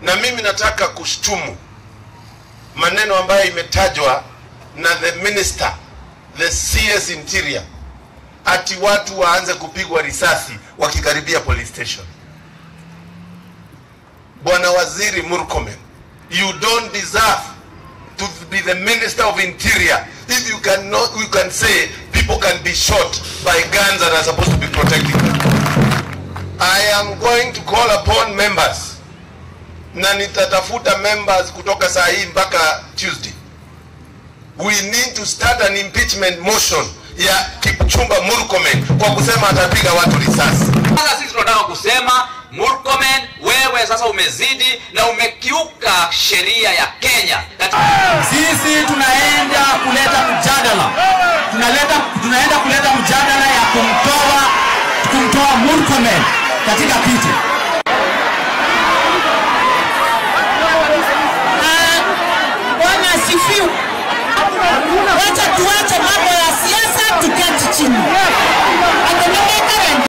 Na mimi nataka kushtumu maneno ambayo imetajwa na the minister, the CS Interior, ati watu waanze kupigwa risasi wakikaribia police station. Bwana Waziri Murkomen, you don't deserve to be the Minister of Interior if you can say people can be shot by guns that are supposed to be protecting them. I am going to call upon members, na nitatafuta members kutoka saa hii mpaka Tuesday. We need to start an impeachment motion ya Kipchumba Murkomen kwa kusema atapiga watu risasi. Sasa sisi tunataka kusema Murkomen, wewe sasa umezidi na umekiuka sheria ya Kenya. Sisi tunaenda kuleta mjadala. Tunaenda kuleta mjadala ya kumtoa Murkomen katika kiti.